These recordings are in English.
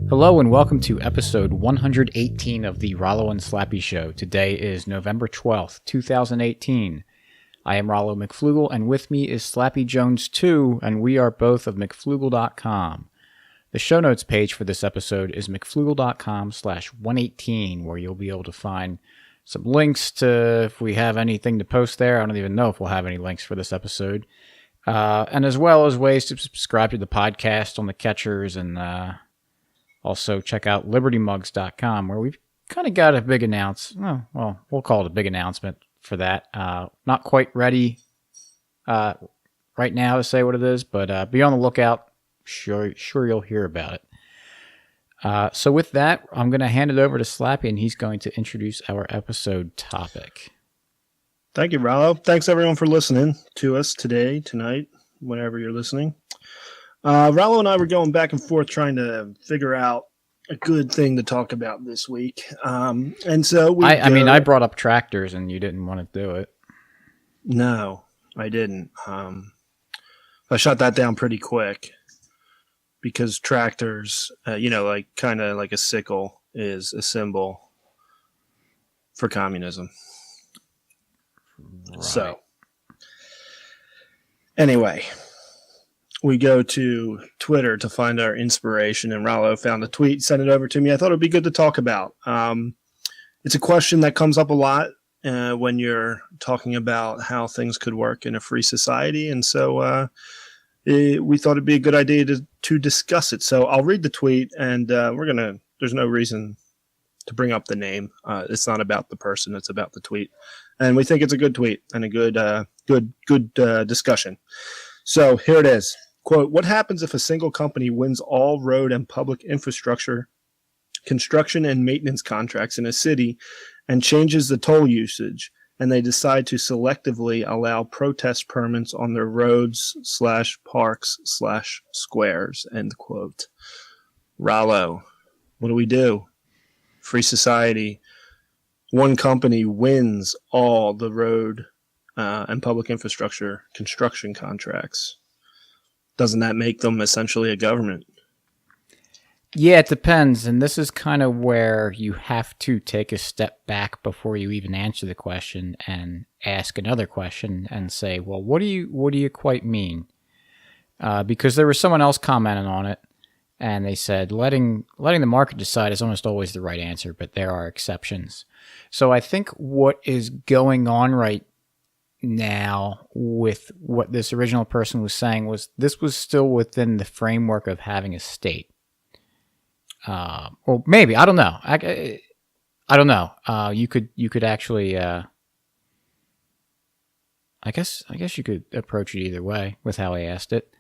Hello and welcome to episode 118 of the Rollo and Slappy Show. Today is November 12th, 2018. I am Rollo McFlugel, and with me is Slappy Jones 2, and we are both of McFlugel.com. The show notes page for this episode is McFlugel.com/118, where you'll be able to find some links to if we have anything to post there. I don't even know if we'll have any links for this episode. And as well as ways to subscribe to the podcast on the catchers, and also check out LibertyMugs.com, where we've kind of got a big announcement. Well, we'll call it a big announcement for that. Not quite ready right now to say what it is, but be on the lookout. Sure you'll hear about it. So with that, I'm going to hand it over to Slappy, and he's going to introduce our episode topic. Thank you, Rollo. Thanks, everyone, for listening to us today, tonight, whenever you're listening. Rollo and I were going back and forth trying to figure out a good thing to talk about this week. And so I brought up tractors, and you didn't want to do it. No, I didn't. I shut that down pretty quick because tractors, like kind of like a sickle, is a symbol for communism. Right. So, anyway, we go to Twitter to find our inspiration, and Rollo found a tweet, sent it over to me. I thought it would be good to talk about. It's a question that comes up a lot when you're talking about how things could work in a free society, and so we thought it'd be a good idea to discuss it. So I'll read the tweet, and there's no reason to bring up the name. It's not about the person, it's about the tweet. And we think it's a good tweet and a good discussion. So here it is. Quote, what happens if a single company wins all road and public infrastructure, construction and maintenance contracts in a city and changes the toll usage, and they decide to selectively allow protest permits on their roads /parks/squares, end quote. Rollo, what do? Free society. One company wins all the road and public infrastructure construction contracts. Doesn't that make them essentially a government? Yeah, it depends. And this is kind of where you have to take a step back before you even answer the question and ask another question and say, well, what do you quite mean? Because there was someone else commenting on it, and they said letting the market decide is almost always the right answer, but there are exceptions. So I think what is going on right now with what this original person was saying was this was still within the framework of having a state. Or maybe, I don't know. I don't know. You could actually, I guess you could approach it either way with how I asked it.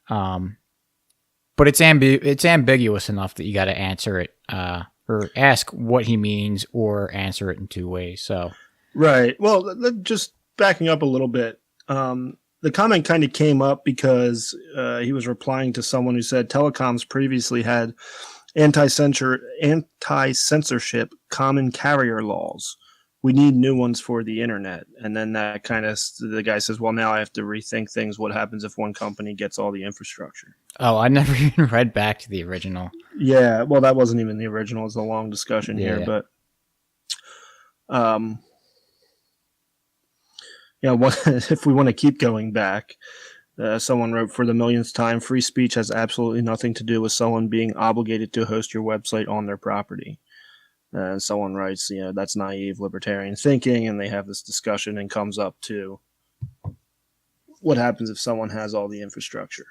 But it's ambiguous enough that you got to answer it, or ask what he means, or answer it in two ways. So, right. Well, just backing up a little bit. The comment kind of came up because he was replying to someone who said telecoms previously had anti-censorship common carrier laws. We need new ones for the internet. And then that kind of, the guy says, well, now I have to rethink things. What happens if one company gets all the infrastructure? Oh, I never even read back to the original. Yeah, well, that wasn't even the original. It's a long discussion here, but if we want to keep going back, someone wrote, for the millionth time, free speech has absolutely nothing to do with someone being obligated to host your website on their property. Someone writes, that's naive libertarian thinking, and they have this discussion and comes up to what happens if someone has all the infrastructure.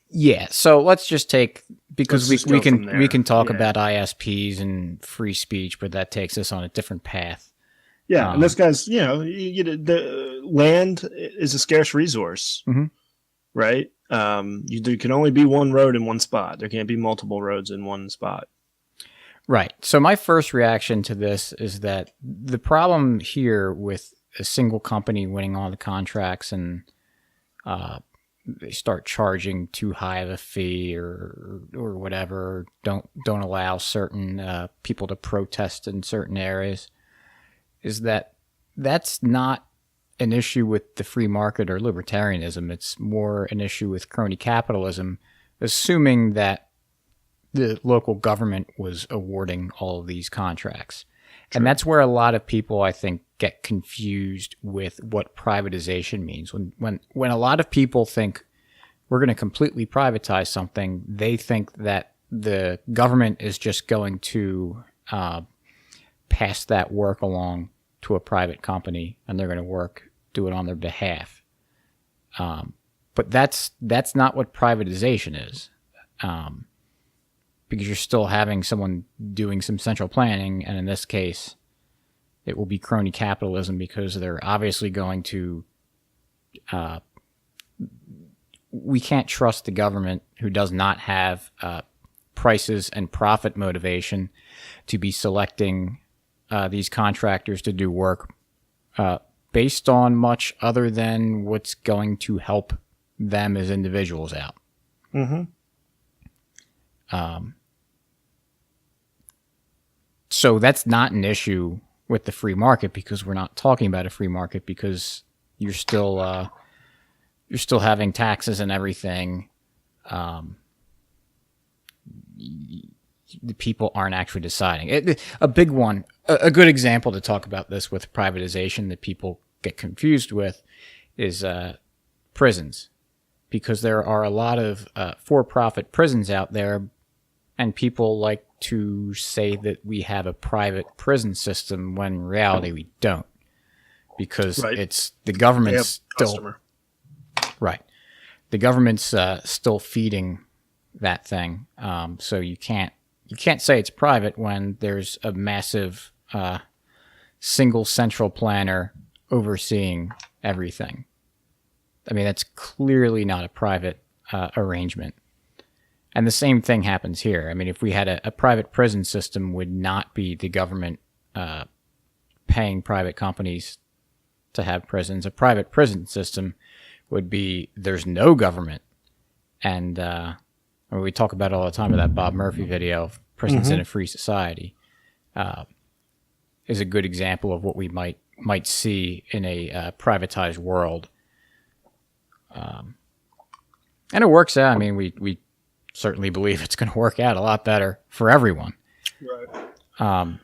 Yeah, so let's just take, because we can talk about ISPs and free speech, but that takes us on a different path. Yeah, and this guy's, the land is a scarce resource, right? There can only be one road in one spot. There can't be multiple roads in one spot. Right. So my first reaction to this is that the problem here with a single company winning all the contracts and they start charging too high of a fee or whatever, don't allow certain people to protest in certain areas, is that's not an issue with the free market or libertarianism. It's more an issue with crony capitalism, assuming that the local government was awarding all of these contracts. True. And that's where a lot of people, I think, get confused with what privatization means. When a lot of people think we're going to completely privatize something, they think that the government is just going to pass that work along to a private company, and they're going to do it on their behalf. But that's not what privatization is, because you're still having someone doing some central planning, and in this case, it will be crony capitalism because they're obviously going to. We can't trust the government, who does not have prices and profit motivation, to be selecting these contractors to do work based on much other than what's going to help them as individuals out. Mm-hmm. So that's not an issue with the free market, because we're not talking about a free market, because you're still having taxes and everything. The people aren't actually deciding. A big one, a good example to talk about this with privatization that people get confused with is prisons, because there are a lot of for-profit prisons out there, and people like to say that we have a private prison system when in reality we don't, because it's the government's still right. The government's still feeding that thing, so you can't say it's private when there's a massive single central planner overseeing everything. I mean, that's clearly not a private arrangement. And the same thing happens here. I mean, if we had a private prison system, would not be the government paying private companies to have prisons. A private prison system would be there's no government. And we talk about it all the time with that Bob Murphy video, Prisons in a Free Society, is a good example of what we might see in a privatized world. And it works out. I mean, we certainly believe it's going to work out a lot better for everyone. Right.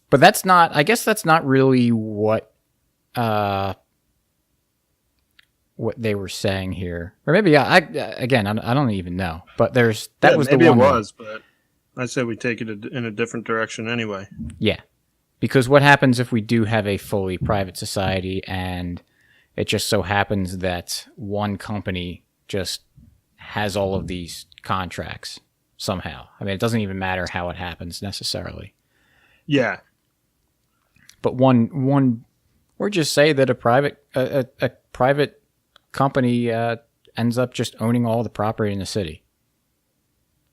But that's not, I guess that's not really what they were saying here. Or maybe, I don't even know. But was the one. Maybe it was, but I said we take it in a different direction anyway. Yeah. Because what happens if we do have a fully private society and it just so happens that one company just has all of these contracts somehow? I mean, it doesn't even matter how it happens necessarily. Yeah. But one or just say that a private company ends up just owning all the property in the city.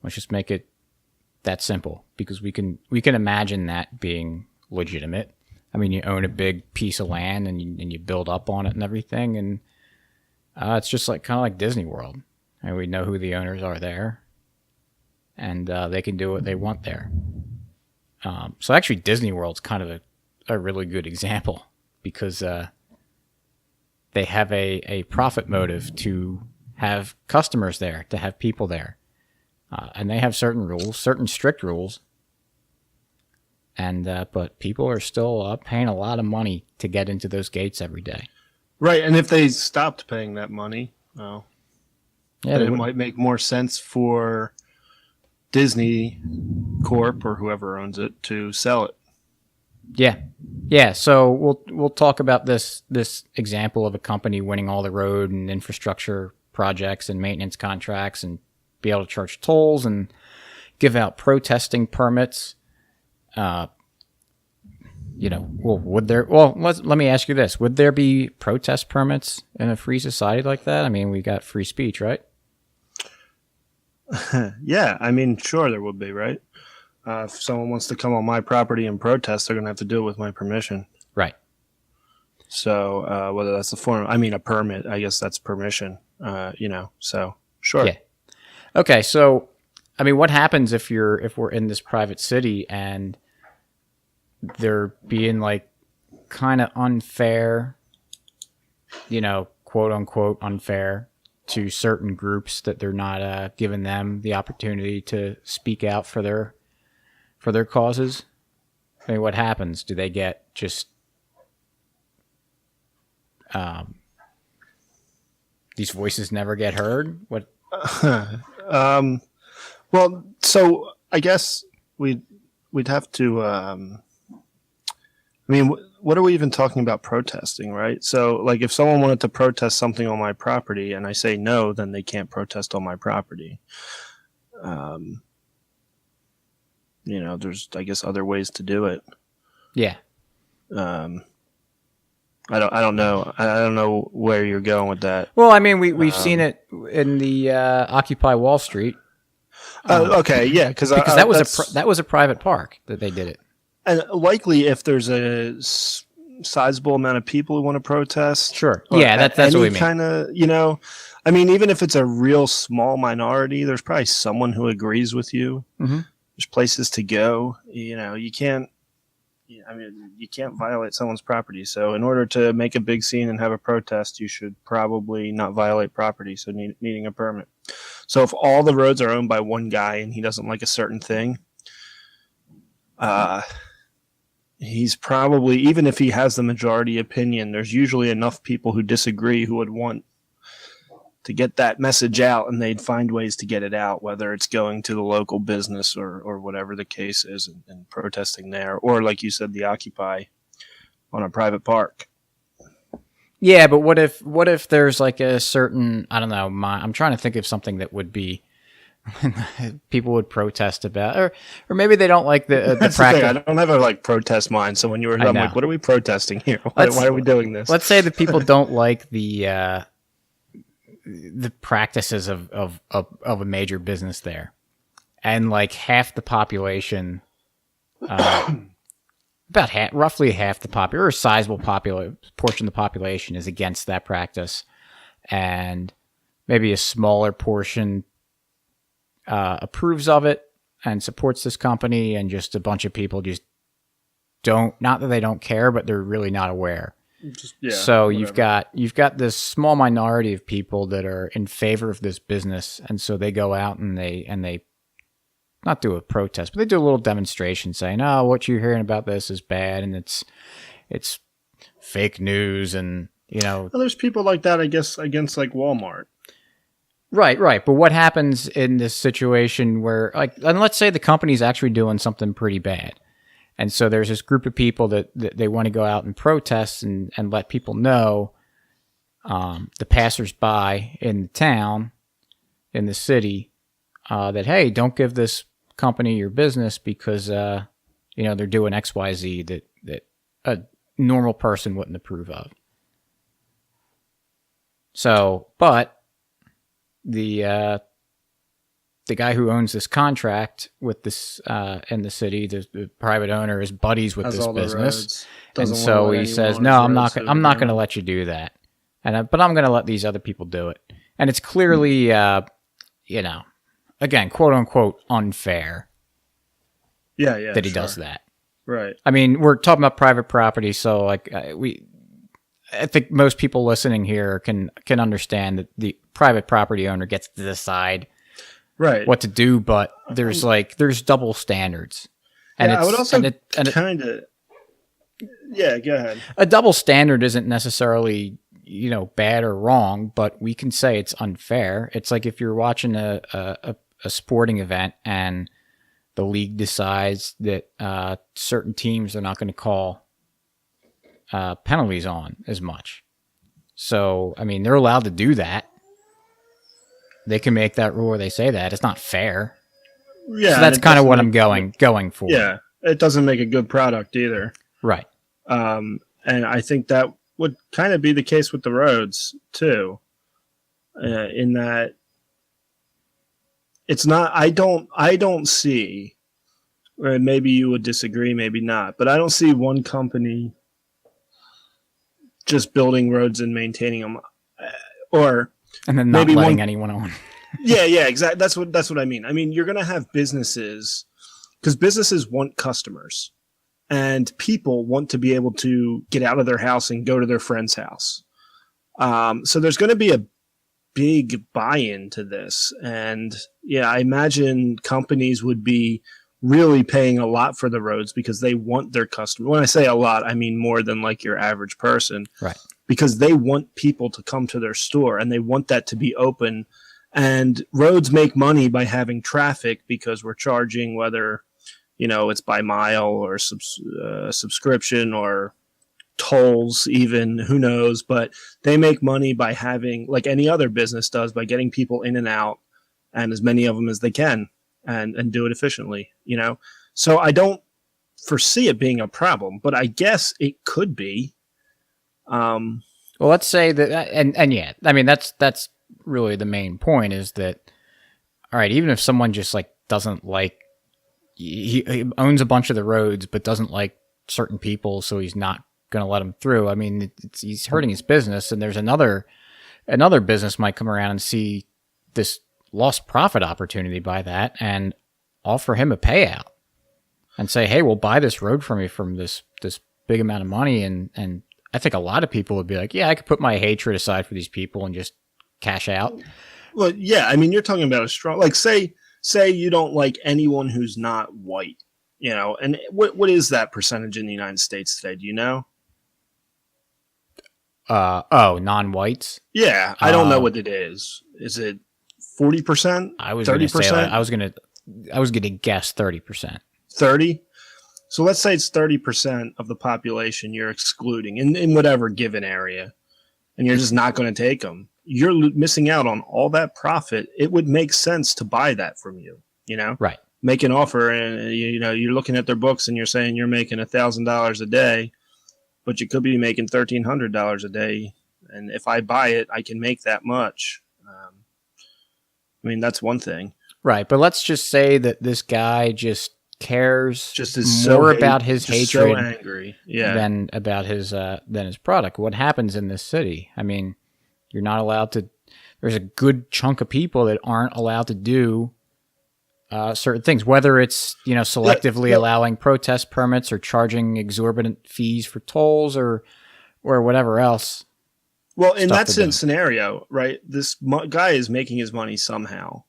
Let's just make it that simple, because we can imagine that being legitimate. I mean, you own a big piece of land and you build up on it and everything, and it's just kind of like Disney World. And we know who the owners are there, and they can do what they want there. So actually, Disney World's kind of a really good example, because they have a profit motive to have customers there, to have people there. And they have certain rules, certain strict rules. And but people are still paying a lot of money to get into those gates every day. Right, and if they stopped paying that money, well, it might make more sense for Disney Corp or whoever owns it to sell it. Yeah. So we'll talk about this example of a company winning all the road and infrastructure projects and maintenance contracts, and be able to charge tolls and give out protesting permits. Let me ask you this: would there be protest permits in a free society like that? I mean, we got free speech, right? Yeah, I mean, sure, there would be, right? If someone wants to come on my property and protest, they're going to have to do it with my permission. Right. So whether that's a permit, I guess that's permission, so sure. Yeah. Okay. So, I mean, what happens if we're in this private city and they're being kind of unfair, quote unquote unfair to certain groups that they're not giving them the opportunity to speak out for their causes? I mean, what happens? Do they get just these voices never get heard? What? Well, so I guess we'd have to. I mean, what are we even talking about protesting, right? So, like, if someone wanted to protest something on my property and I say no, then they can't protest on my property. There's, I guess, other ways to do it. Yeah. I don't know. I don't know where you're going with that. Well, I mean, we've seen it in the Occupy Wall Street. Okay, yeah, because that was a private park that they did it. And likely, if there's a sizable amount of people who want to protest, sure, yeah, that's what we mean. Kind of, I mean, even if it's a real small minority, there's probably someone who agrees with you. Mm-hmm. There's places to go. You can't violate someone's property. So in order to make a big scene and have a protest, you should probably not violate property. So needing a permit. So if all the roads are owned by one guy and he doesn't like a certain thing, he's probably, even if he has the majority opinion, there's usually enough people who disagree who would want to get that message out, and they'd find ways to get it out, whether it's going to the local business or whatever the case is and protesting there, or like you said, the Occupy on a private park. Yeah, but what if there's like a certain, I don't know, I'm trying to think of something that would be people would protest about, or maybe they don't like the practice. I don't have a protest mind. So when you were, I'm like, what are we protesting here? Why are we doing this? Let's say that people don't like the practices of a major business there, and like half the population, roughly half the population, or a sizable portion of the population is against that practice, and maybe a smaller portion approves of it and supports this company, and just a bunch of people just don't, not that they don't care, but they're really not aware. So whatever. you've got this small minority of people that are in favor of this business, and so they go out and they not do a protest, but they do a little demonstration saying, "Oh, what you're hearing about this is bad, and it's fake news," and Well, there's people like that, I guess, against like Walmart. Right. But what happens in this situation where, like, and let's say the company's actually doing something pretty bad, and so there's this group of people that they want to go out and protest and let people know, the passersby in the town, in the city, that, hey, don't give this company your business because they're doing XYZ that a normal person wouldn't approve of. So, but the guy who owns this contract with this in the city, the private owner, is buddies with this business, and so he says, "No, I'm not going to let you do that, but I'm going to let these other people do it." And it's clearly, again, quote unquote, unfair. Yeah, that he does that. Right. I mean, we're talking about private property, so like I think most people listening here can understand that the private property owner gets to decide what to do, but there's double standards. And I would also go ahead. A double standard isn't necessarily, bad or wrong, but we can say it's unfair. It's like if you're watching a sporting event and the league decides that certain teams are not going to call penalties on as much. So, I mean, they're allowed to do that. They can make that rule where they say that. It's not fair. Yeah. So that's kind of what I'm going for. Yeah. It doesn't make a good product either. Right. And I think that would kind of be the case with the roads too. In that it's not, I don't see, or maybe you would disagree, maybe not, but I don't see one company just building roads and maintaining them, and then not letting anyone on. yeah, exactly. That's what I mean. I mean, you're going to have businesses, because businesses want customers, and people want to be able to get out of their house and go to their friend's house. So there's going to be big buy-in to this. And yeah, I imagine companies would be really paying a lot for the roads because they want their customer. When I say a lot, I mean more than like your average person. Right. Because they want people to come to their store and they want that to be open. And roads make money by having traffic because we're charging, whether, it's by mile or subscription or tolls even, who knows, but they make money by having, like any other business does, by getting people in and out and as many of them as they can and do it efficiently, So I don't foresee it being a problem, but I guess it could be. Well, let's say that, and yeah, I mean, that's really the main point is that, all right, even if someone just like doesn't like, he owns a bunch of the roads, but doesn't like certain people, so he's not going to let them through. I mean, he's hurting his business, and there's another business might come around and see this lost profit opportunity by that and offer him a payout and say, hey, we'll buy this road from you from this big amount of money. And I think a lot of people would be like, yeah, I could put my hatred aside for these people and just cash out. Well, yeah, I mean, you're talking about a strong, like say you don't like anyone who's not white, and what is that percentage in the United States today? Do you know? Non-whites? Yeah, I don't know what it is. Is it 40%? 30%? I was gonna guess 30%. 30? So let's say it's 30% of the population you're excluding in whatever given area, and you're just not going to take them. You're missing out on all that profit. It would make sense to buy that from you, Right. Make an offer, and you're looking at their books and you're saying you're making $1,000 a day, but you could be making $1,300 a day. And if I buy it, I can make that much. I mean, that's one thing. Right. But let's just say that this guy just cares just is more about his hatred so angry. Yeah. than about his product. What happens in this city? I mean, you're not allowed to. There's a good chunk of people that aren't allowed to do certain things, whether it's selectively allowing protest permits or charging exorbitant fees for tolls or whatever else. Well, in that scenario, right? This guy is making his money somehow.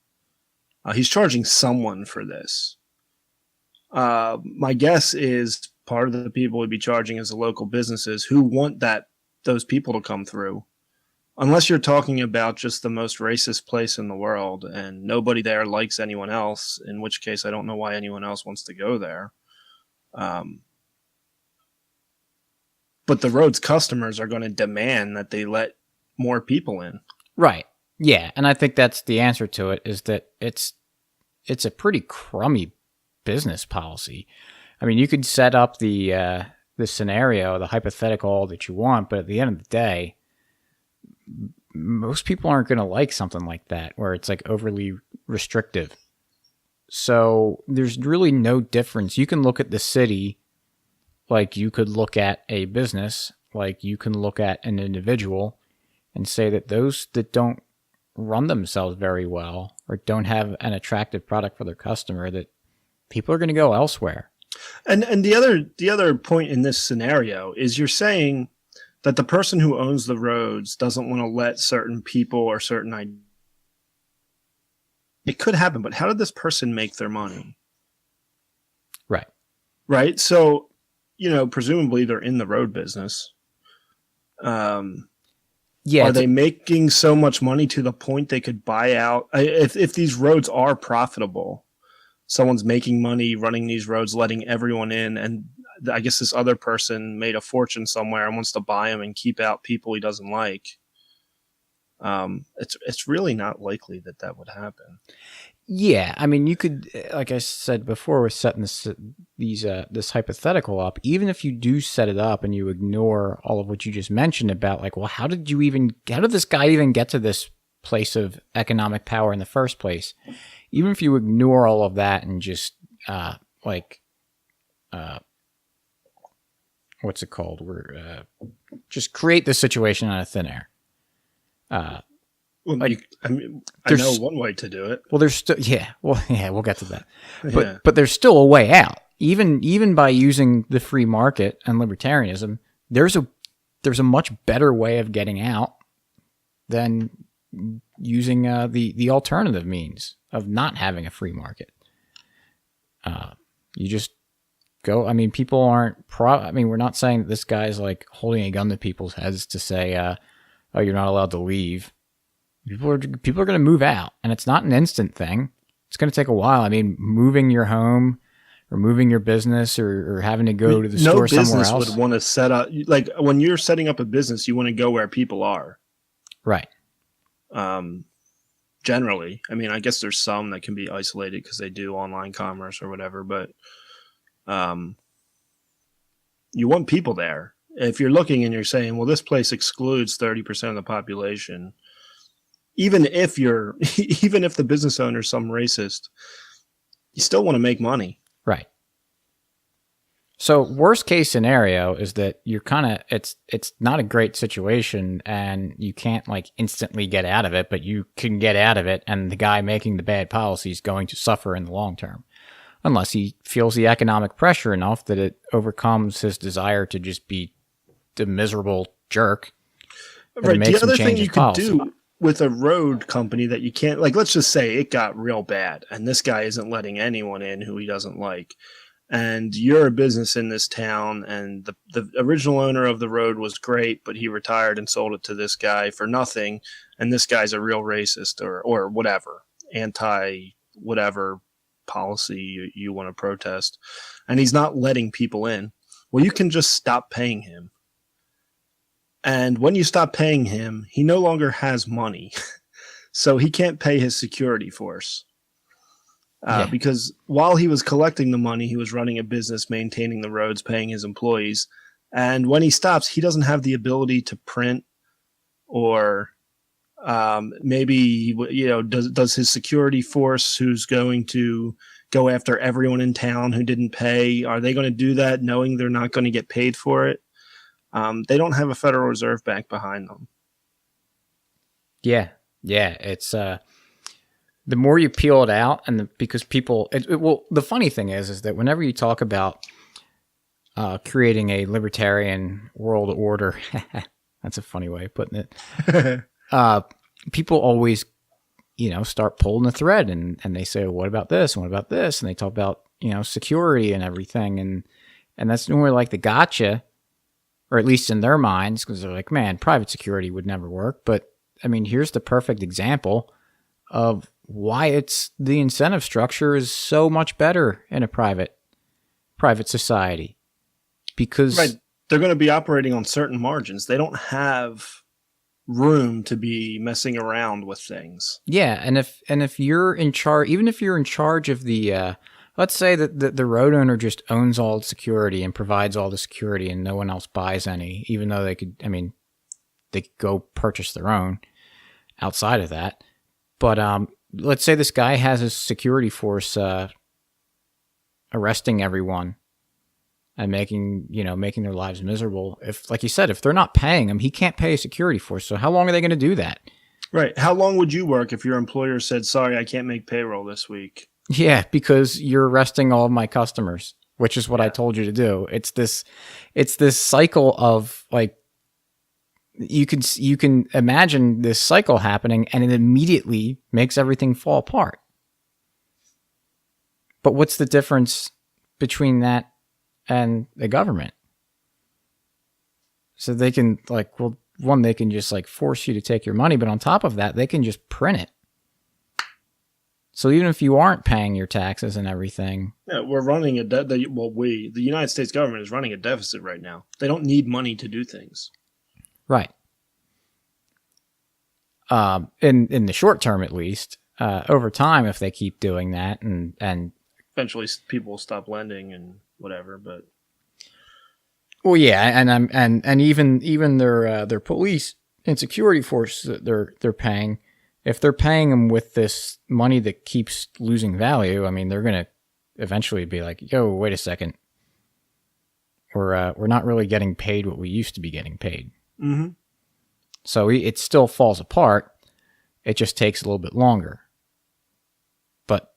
He's charging someone for this. My guess is part of the people would be charging is the local businesses who want those people to come through. Unless you're talking about just the most racist place in the world and nobody there likes anyone else, in which case I don't know why anyone else wants to go there. But the road's customers are going to demand that they let more people in. Right. Yeah, and I think that's the answer to it, is that it's a pretty crummy business policy. I mean, you could set up the scenario, the hypothetical that you want, but at the end of the day, most people aren't going to like something like that, where it's like overly restrictive. So there's really no difference. You can look at the city like you could look at a business, like you can look at an individual and say that those that don't run themselves very well or don't have an attractive product for their customer, that people are going to go elsewhere. And the other point in this scenario is you're saying that the person who owns the roads doesn't want to let certain people or certain ideas. It could happen, but how did this person make their money? Right. Right. So, presumably they're in the road business. Yeah. Are they making so much money to the point they could buy out? If these roads are profitable, someone's making money running these roads, letting everyone in, and I guess this other person made a fortune somewhere and wants to buy them and keep out people he doesn't like. It's really not likely that would happen. Yeah, I mean, you could, like I said before, we're setting this hypothetical up. Even if you do set it up and you ignore all of what you just mentioned about, like, well, how did this guy even get to this place of economic power in the first place? Even if you ignore all of that and just what's it called? Just create the situation out of thin air. I know one way to do it. Well, there's still, we'll get to that. But there's still a way out. Even by using the free market and libertarianism, there's a much better way of getting out than using the alternative means of not having a free market. You just go. I mean, people aren't. We're not saying that this guy's like holding a gun to people's heads to say, "Oh, you're not allowed to leave." People are going to move out, and it's not an instant thing. It's going to take a while. I mean, moving your home or moving your business or having to go to the store somewhere else. No business would want to set up, like when you're setting up a business, you want to go where people are. Right. Generally. I mean, I guess there's some that can be isolated because they do online commerce or whatever, but you want people there. If you're looking and you're saying, well, this place excludes 30% of the population, even if the business owner is some racist, you still want to make money. Right. So worst case scenario is that you're it's not a great situation and you can't like instantly get out of it, but you can get out of it, and the guy making the bad policy is going to suffer in the long term. Unless he feels the economic pressure enough that it overcomes his desire to just be the miserable jerk. Right. The other thing you could do with a road company that you can't, like, let's just say it got real bad and this guy isn't letting anyone in who he doesn't like. And you're a business in this town, and the original owner of the road was great, but he retired and sold it to this guy for nothing. And this guy's a real racist or whatever, anti-whatever policy you want to protest. And he's not letting people in. Well, you can just stop paying him. And when you stop paying him, he no longer has money. So he can't pay his security force. Because while he was collecting the money, he was running a business, maintaining the roads, paying his employees. And when he stops, he doesn't have the ability to print, or maybe, does his security force, who's going to go after everyone in town who didn't pay, are they going to do that knowing they're not going to get paid for it? They don't have a Federal Reserve Bank behind them. Yeah. It's the more you peel it out, and because people, the funny thing is that whenever you talk about creating a libertarian world order, that's a funny way of putting it. People always, start pulling the thread, and they say, well, what about this? And what about this? And they talk about, security and everything. And that's normally like the gotcha, or at least in their minds, because they're like, man, private security would never work. But I mean, here's the perfect example of why the incentive structure is so much better in a private society, because they're going to be operating on certain margins. They don't have room to be messing around with things. Yeah, and if you're in charge, even if you're in charge of the let's say that the road owner just owns all the security and provides all the security and no one else buys any, even though they could go purchase their own outside of that. But let's say this guy has his security force arresting everyone and making their lives miserable. If, like you said, if they're not paying him, he can't pay a security force. So how long are they going to do that? Right. How long would you work if your employer said, sorry, I can't make payroll this week? Yeah, because you're arresting all of my customers, which is what I told you to do. It's this cycle of like, you can imagine this cycle happening, and it immediately makes everything fall apart. But what's the difference between that and the government? So they can they can just like force you to take your money, but on top of that, they can just print it. So even if you aren't paying your taxes and everything, we're running a debt. The United States government is running a deficit right now. They don't need money to do things. Right. In the short term, at least, over time, if they keep doing that, and eventually people will stop lending and whatever. But well, yeah, and even their police and security force that they're paying, if they're paying them with this money that keeps losing value, I mean, they're gonna eventually be like, yo, wait a second, we're not really getting paid what we used to be getting paid. Mm-hmm. So it still falls apart. It just takes a little bit longer. But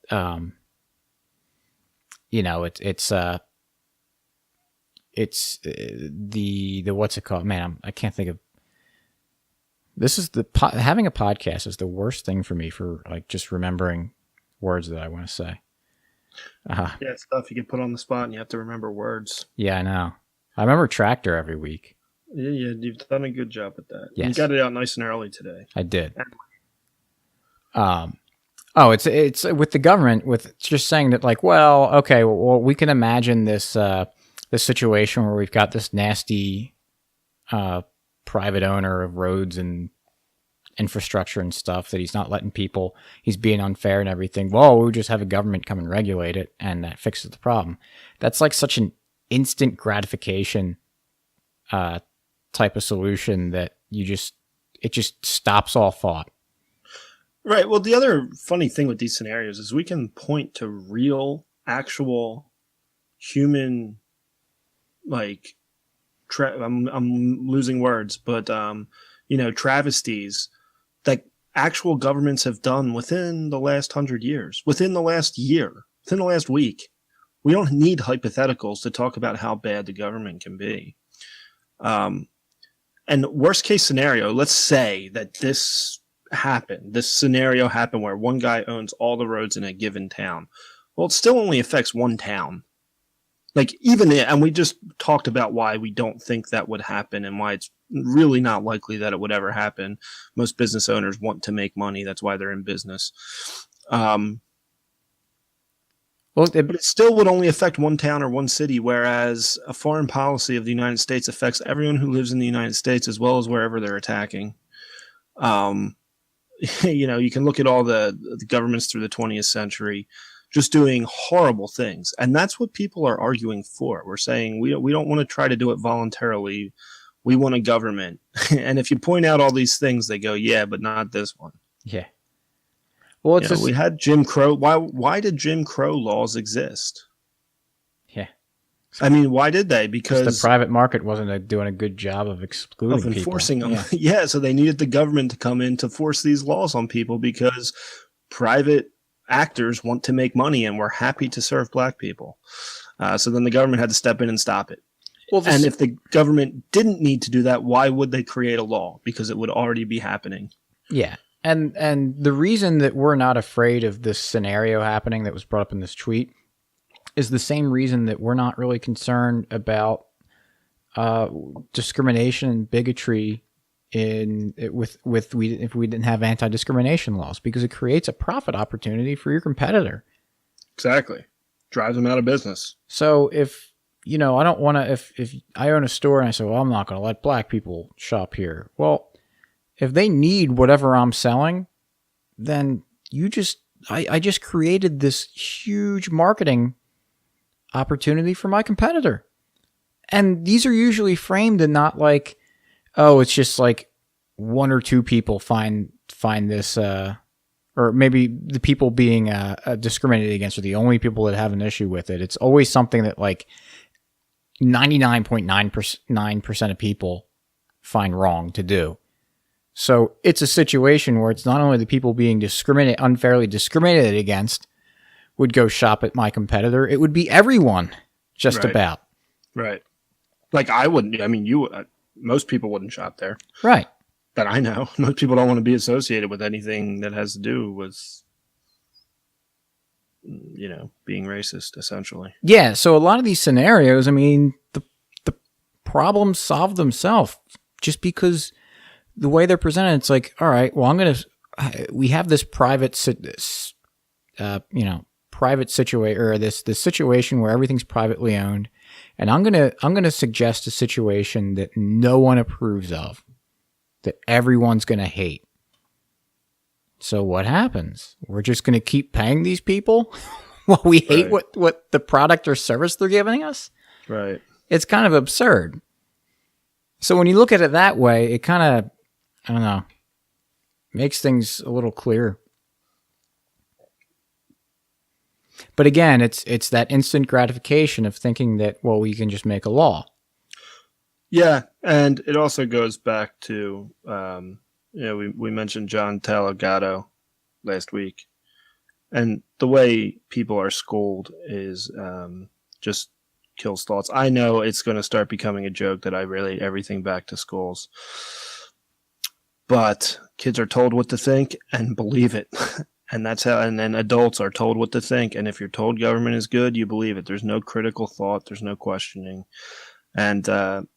it's the what's it called? Man, I can't think of. This is having a podcast is the worst thing for me for like just remembering words that I want to say. Yeah, it's tough. You get put on the spot and you have to remember words. Yeah, I know. I remember tractor every week. Yeah, you've done a good job at that. Yes. You got it out nice and early today. I did. It's with the government with just saying that like, well, okay, well we can imagine this this situation where we've got this nasty private owner of roads and infrastructure and stuff that he's not letting people, he's being unfair and everything. Well, we'll just have a government come and regulate it and that fixes the problem. That's like such an instant gratification type of solution that it just stops all thought. Right. Well, the other funny thing with these scenarios is we can point to real, actual human, like, I'm losing words, but, travesties that actual governments have done within the last 100 years, within the last year, within the last week. We don't need hypotheticals to talk about how bad the government can be. And worst case scenario, let's say that this scenario happened where one guy owns all the roads in a given town. Well, it still only affects one town. Like and we just talked about why we don't think that would happen and why it's really not likely that it would ever happen. Most business owners want to make money. That's why they're in business. But it still would only affect one town or one city, whereas a foreign policy of the United States affects everyone who lives in the United States as well as wherever they're attacking. You can look at all the governments through the 20th century just doing horrible things. And that's what people are arguing for. We're saying we don't want to try to do it voluntarily. We want a government. And if you point out all these things, they go, yeah, but not this one. Yeah. Well, we had Jim Crow. Why did Jim Crow laws exist? Yeah. I mean, why did they? Because the private market wasn't doing a good job of excluding of enforcing people. them. Yeah, so they needed the government to come in to force these laws on people because private actors want to make money and we're happy to serve black people. So then the government had to step in and stop it. And if the government didn't need to do that, why would they create a law? Because it would already be happening. Yeah. And the reason that we're not afraid of this scenario happening that was brought up in this tweet is the same reason that we're not really concerned about discrimination and bigotry if we didn't have anti-discrimination laws, because it creates a profit opportunity for your competitor. Exactly. Drives them out of business. So if I don't want to, if I own a store and I say, well, I'm not going to let black people shop here. Well, if they need whatever I'm selling, then I just created this huge marketing opportunity for my competitor. And these are usually framed in not like, oh, it's just like one or two people find this, or maybe the people being discriminated against are the only people that have an issue with it. It's always something that like 99.9% of people find wrong to do. So it's a situation where it's not only the people being unfairly discriminated against would go shop at my competitor, it would be everyone just about. Right. Like I wouldn't, most people wouldn't shop there. Right. That I know. Most people don't want to be associated with anything that has to do with, being racist, essentially. Yeah. So a lot of these scenarios, the problems solve themselves just because the way they're presented, it's like, all right, well, we have this private situation, or this situation where everything's privately owned. And I'm gonna suggest a situation that no one approves of, that everyone's gonna hate. So what happens? We're just gonna keep paying these people while we hate what the product or service they're giving us? Right. It's kind of absurd. So when you look at it that way, it kind of, I don't know, makes things a little clearer. But again, it's that instant gratification of thinking that, well, we can just make a law. Yeah, and it also goes back to, we mentioned John Talagato last week, and the way people are schooled is just kills thoughts. I know it's going to start becoming a joke that I relate everything back to schools. but kids are told what to think and believe it. And that's how, and then adults are told what to think. And if you're told government is good, you believe it. There's no critical thought. There's no questioning. And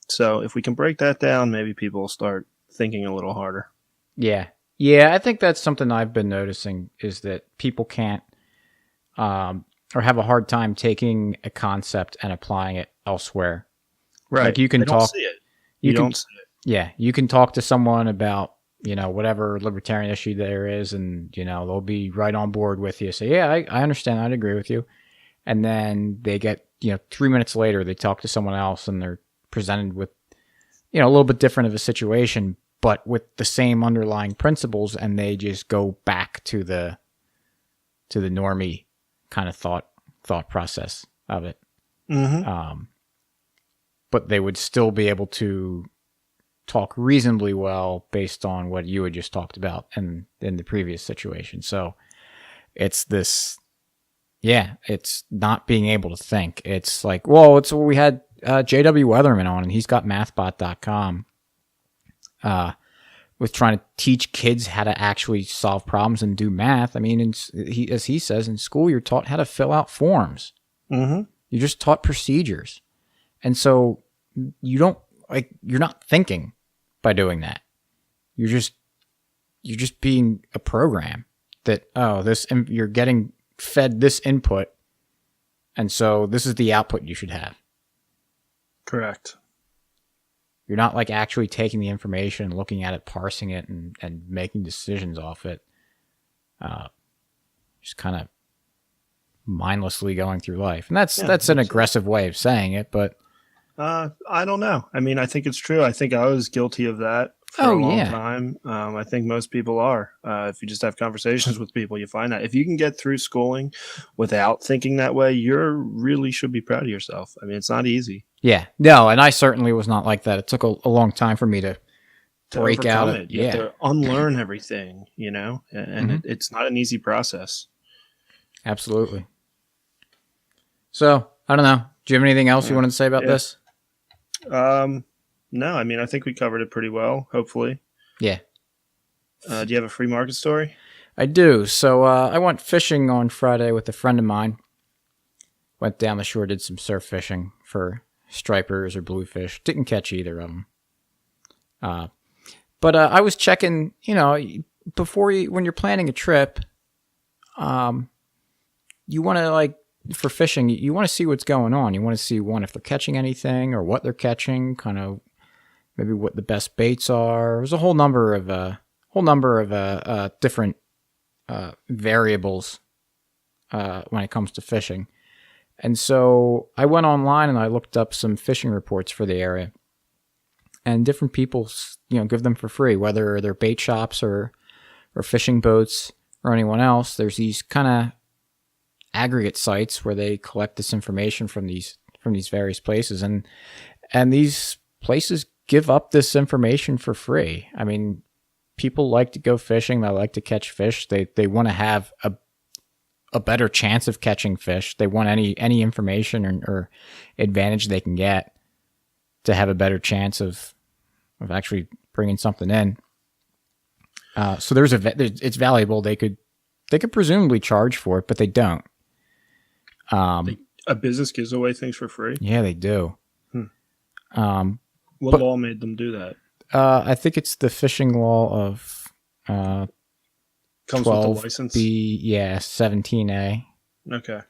so if we can break that down, maybe people will start thinking a little harder. Yeah. Yeah, I think that's something I've been noticing is that people can't or have a hard time taking a concept and applying it elsewhere. Right. Like you can they don't talk. see it. You don't can, see it. Yeah, you can talk to someone about, whatever libertarian issue there is, and, they'll be right on board with you. Say, yeah, I understand. I'd agree with you. And then they get, 3 minutes later, they talk to someone else and they're presented with, a little bit different of a situation, but with the same underlying principles, and they just go back to the normie kind of thought process of it. Mm-hmm. But they would still be able to talk reasonably well based on what you had just talked about in the previous situation. So it's this, it's not being able to think. It's like, well, we had J.W. Weatherman on, and he's got mathbot.com with trying to teach kids how to actually solve problems and do math. I mean, as he says, in school, you're taught how to fill out forms. Mm-hmm. You're just taught procedures. And so you're not thinking by doing that. You're just being a program that, you're getting fed this input. And so this is the output you should have. Correct. You're not like actually taking the information, looking at it, parsing it, and making decisions off it. Just kind of mindlessly going through life. And that's an aggressive way of saying it, but I don't know. I mean, I think it's true. I think I was guilty of that for a long time. I think most people are. If you just have conversations with people, you find that if you can get through schooling without thinking that way, you really should be proud of yourself. I mean, it's not easy. Yeah, no, and I certainly was not like that. It took a long time for me to break out it. You have to unlearn everything, and it's not an easy process. Absolutely. So, I don't know. Do you have anything else you wanted to say about this? No, I mean, I think we covered it pretty well, hopefully. Yeah. Do you have a free market story? I do. So I went fishing on Friday with a friend of mine. Went down the shore, did some surf fishing for stripers or bluefish. Didn't catch either of them. But I was checking, when you're planning a trip, you want to for fishing, you want to see what's going on. You want to see, one, if they're catching anything or what they're catching, kind of maybe what the best baits are. There's a whole number of different variables when it comes to fishing. And so I went online and I looked up some fishing reports for the area. And different people, give them for free, whether they're bait shops or fishing boats or anyone else. There's these kind of aggregate sites where they collect this information from these various places, and these places give up this information for free. I mean, people like to go fishing, they like to catch fish, they want to have a better chance of catching fish. They want any information or advantage they can get to have a better chance of actually bringing something in. So it's valuable. They could presumably charge for it, but they don't. A business gives away things for free? Yeah, they do. What law made them do that? I think it's the fishing law of comes with the license. 17A. Okay.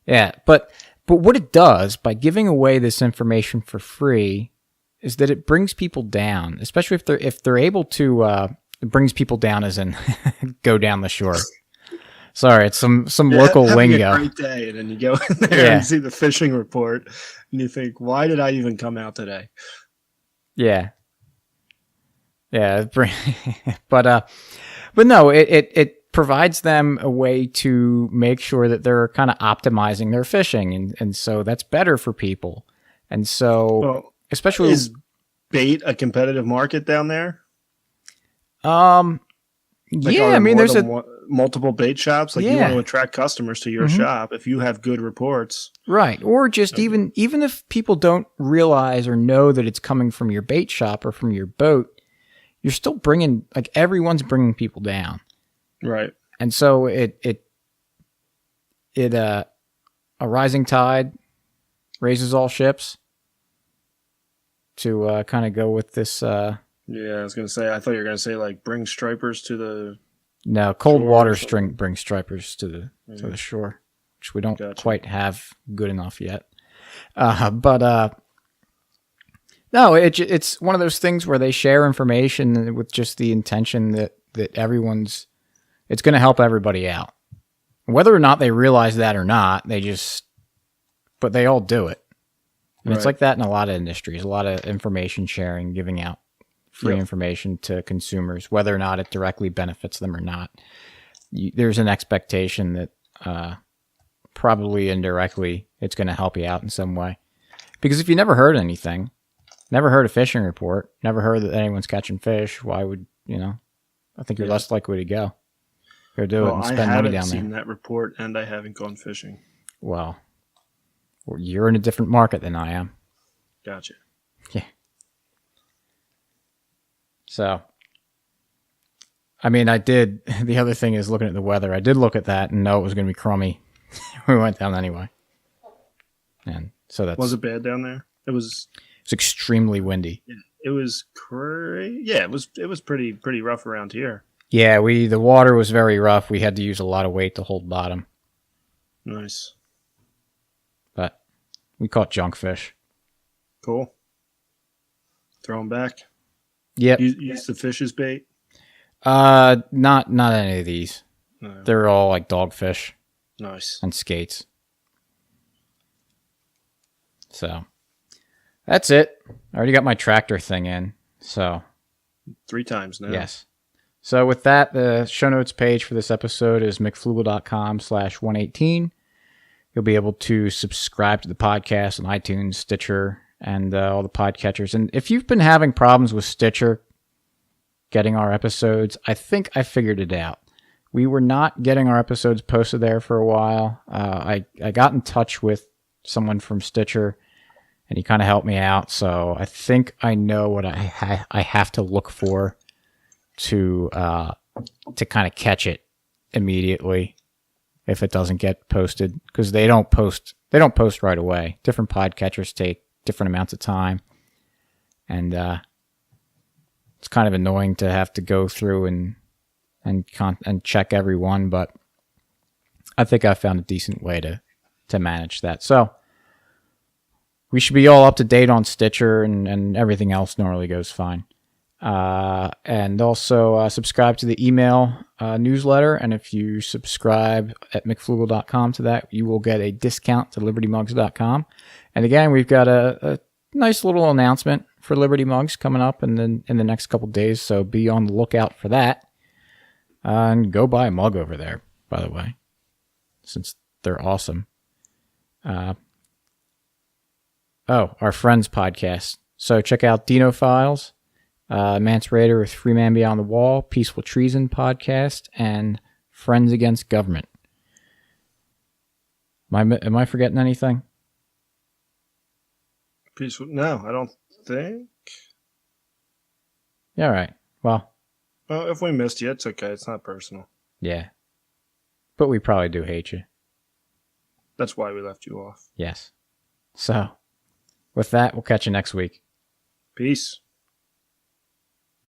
Yeah, but what it does by giving away this information for free is that it brings people down, especially if they're able to. It brings people down as in go down the shore. Sorry, it's some local lingo. A great day, and then you go in there and see the fishing report, and you think, "Why did I even come out today?" Yeah, but no, it provides them a way to make sure that they're kind of optimizing their fishing, and so that's better for people. And so, especially, is bait a competitive market down there? I mean, there's multiple bait shops. You want to attract customers to your shop if you have good reports, right? Or just even if people don't realize or know that it's coming from your bait shop or from your boat, you're still bringing, like, everyone's bringing people down. Right. And so a rising tide raises all ships, to kind of go with this. Yeah, I was going to say, I thought you were going to say, like, bring stripers to the... No, cold shore water or something. brings stripers to the shore, which we don't Gotcha. quite have good enough yet. But no, it's one of those things where they share information with just the intention that everyone's, it's going to help everybody out. Whether or not they realize that or not, but they all do it. And it's Right. like that in a lot of industries, a lot of information sharing, giving out free Yep. information to consumers, whether or not it directly benefits them or not. There's an expectation that probably indirectly it's going to help you out in some way. Because if you never heard anything, never heard a fishing report, never heard that anyone's catching fish, why would, I think you're less likely to go. Go do it and spend money down I haven't there. seen that report, and I haven't gone fishing. Well, you're in a different market than I am. Gotcha. Yeah. So, I mean, the other thing is looking at the weather. I did look at that and know it was going to be crummy. We went down anyway. And so Was it bad down there? it's extremely windy. It was crazy. Yeah, it was pretty rough around here. Yeah, the water was very rough. We had to use a lot of weight to hold bottom, Nice. but we caught junk fish. Cool. Throw them back. Yep. Use the fish as bait. Not any of these. No. They're all like dogfish Nice. and skates. So that's it. I already got my tractor thing in. So 3 times now. yes. So with that, the show notes page for this episode is mcflugel.com/118. You'll be able to subscribe to the podcast on iTunes, Stitcher, and all the podcatchers. And if you've been having problems with Stitcher getting our episodes, I think I figured it out. We were not getting our episodes posted there for a while. I got in touch with someone from Stitcher, and he kind of helped me out. So I think I know what I have to look for to kind of catch it immediately if it doesn't get posted, because they don't post right away. Different podcatchers take different amounts of time, and it's kind of annoying to have to go through and check every one, but I think I found a decent way to manage that. So we should be all up to date on Stitcher, and everything else normally goes fine. And also subscribe to the email newsletter. And if you subscribe at mcflugel.com to that, you will get a discount to libertymugs.com. And again, we've got a nice little announcement for Liberty Mugs coming up in the next couple days. So be on the lookout for that. And go buy a mug over there, by the way, since they're awesome. Our Friends podcast. So check out Dino Files, Mance Raider with Free Man Beyond the Wall, Peaceful Treason podcast, and Friends Against Government. Am I forgetting anything? Peaceful? No, I don't think. Yeah, all right. Well, If we missed you, it's okay. It's not personal. yeah. But we probably do hate you. That's why we left you off. Yes. So, with that, we'll catch you next week. Peace.